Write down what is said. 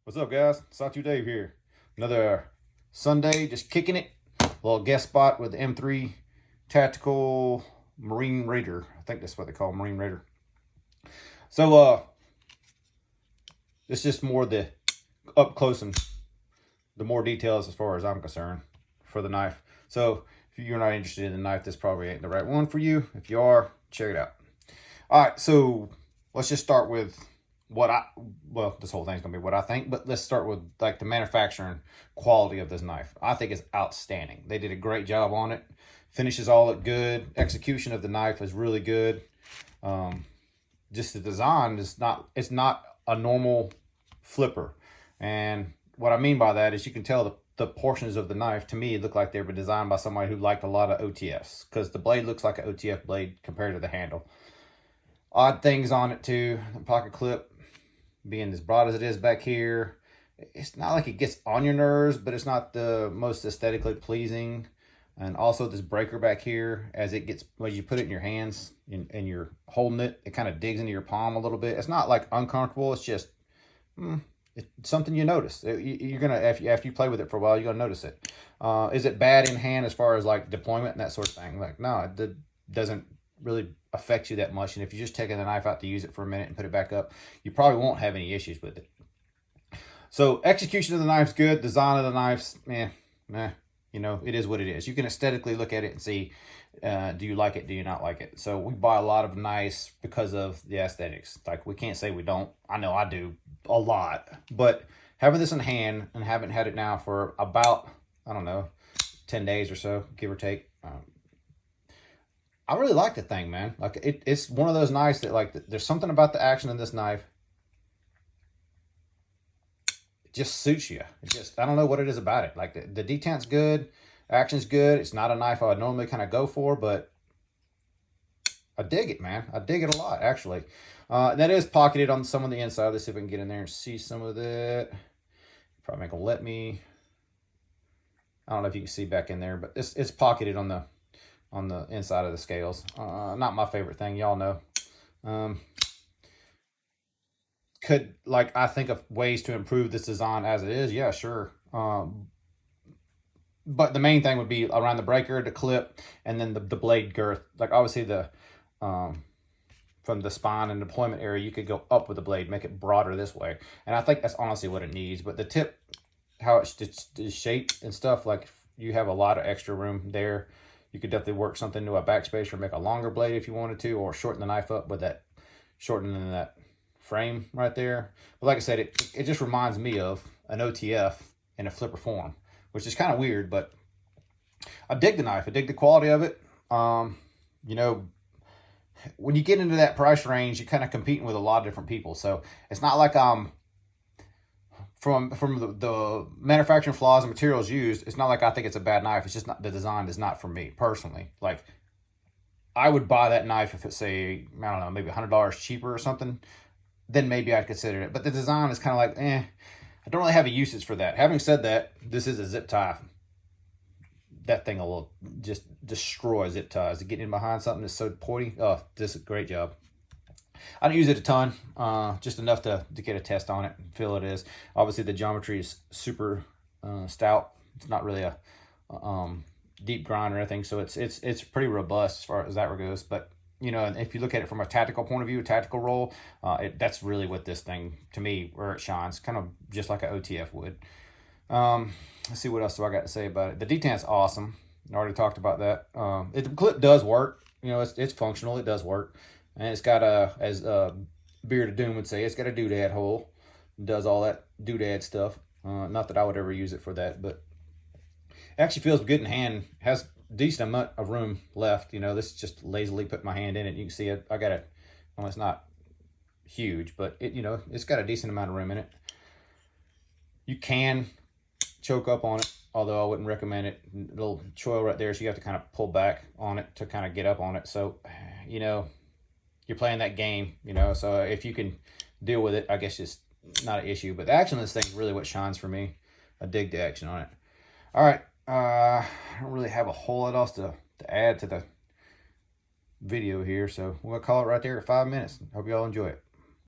What's up, guys? Sawtooth Dave here. Another Sunday, just kicking it. A little guest spot with the M3 Tactical Marine Raider. I think that's what they call Marine Raider. So, it's just more the up close and the more details as far as I'm concerned for the knife. So, if you're not interested in the knife, this probably ain't the right one for you. If you are, check it out. All right, so let's just start with this whole thing's gonna be what I think, but let's start with like the manufacturing quality of this knife. I think it's outstanding. They did a great job on it. Finishes all look good. Execution of the knife is really good. Just the design is it's not a normal flipper. And what I mean by that is you can tell the portions of the knife, to me, look like they were designed by somebody who liked a lot of OTFs, because the blade looks like an OTF blade compared to the handle. Odd things on it too. The pocket clip being as broad as it is back here, it's not like it gets on your nerves, but it's not the most aesthetically pleasing. And also this breaker back here, as it gets, when you put it in your hands and you're holding it, it kind of digs into your palm a little bit. It's not like uncomfortable. It's just it's something you notice. You're gonna, after you play with it for a while, you're gonna notice it. Is it bad in hand as far as like deployment and that sort of thing? Like, no, it doesn't really affect you that much. And if you're just taking the knife out to use it for a minute and put it back up, you probably won't have any issues with it. So execution of the knife's good. Design of the knife's you know, it is what it is. You can aesthetically look at it and see, do you like it, do you not like it? So we buy a lot of knives because of the aesthetics. Like, we can't say we don't. I know I do a lot, but having this in hand and haven't had it now for about, I don't know, 10 days or so, give or take, I really like the thing, man. Like, it's one of those knives that, like, there's something about the action in this knife. It just suits you. It just, I don't know what it is about it. Like, the detent's good, action's good. It's not a knife I would normally kind of go for, but I dig it, man. I dig it a lot, actually. That is pocketed on some of the inside. Let's see if we can get in there and see some of that. Probably not gonna let me. I don't know if you can see back in there, but it's pocketed on the inside of the scales. Not my favorite thing, y'all know. Could, like, I think of ways to improve this design as it is, yeah, sure. But the main thing would be around the breaker, the clip, and then the blade girth. Like, obviously from the spine and deployment area, you could go up with the blade, make it broader this way. And I think that's honestly what it needs. But the tip, how it's shaped and stuff, like, you have a lot of extra room there. You could definitely work something to a backspace or make a longer blade if you wanted to, or shorten the knife up with that, shortening that frame right there. But like I said, it just reminds me of an OTF in a flipper form, which is kind of weird, but I dig the knife. I dig the quality of it. You know, when you get into that price range, you're kind of competing with a lot of different people. So it's not like from the manufacturing flaws and materials used, it's not like I think it's a bad knife. It's just not, the design is not for me personally. Like, I would buy that knife if it's, say, I don't know, maybe $100 cheaper or something. Then maybe I'd consider it. But the design is kind of like, I don't really have a usage for that. Having said that, this is a zip tie. That thing will just destroy zip ties. To get in behind something that's so pointy, oh, this is a great job. I don't use it a ton, just enough to get a test on it and feel it is. Obviously, the geometry is super stout. It's not really a deep grind or anything, so it's pretty robust as far as that goes. But, you know, if you look at it from a tactical point of view, a tactical roll, that's really what this thing, to me, where it shines, kind of just like an OTF would. Let's see, what else do I got to say about it. The detent's awesome. I already talked about that. The clip does work. You know, it's functional. It does work. And it's got as Beard of Doom would say, it's got a doodad hole. It does all that doodad stuff. Not that I would ever use it for that, but it actually feels good in hand. Has decent amount of room left. You know, this is just lazily put my hand in it. You can see it. I got it. Well, it's not huge, but it, you know, it's got a decent amount of room in it. You can choke up on it, although I wouldn't recommend it. Little choil right there, so you have to kind of pull back on it to kind of get up on it. So, you know, you're playing that game, you know, so if you can deal with it, I guess it's not an issue. But the action of this thing is really what shines for me. I dig the action on it. All right, I don't really have a whole lot else to add to the video here, so we're gonna call it right there at 5 minutes. Hope you all enjoy it.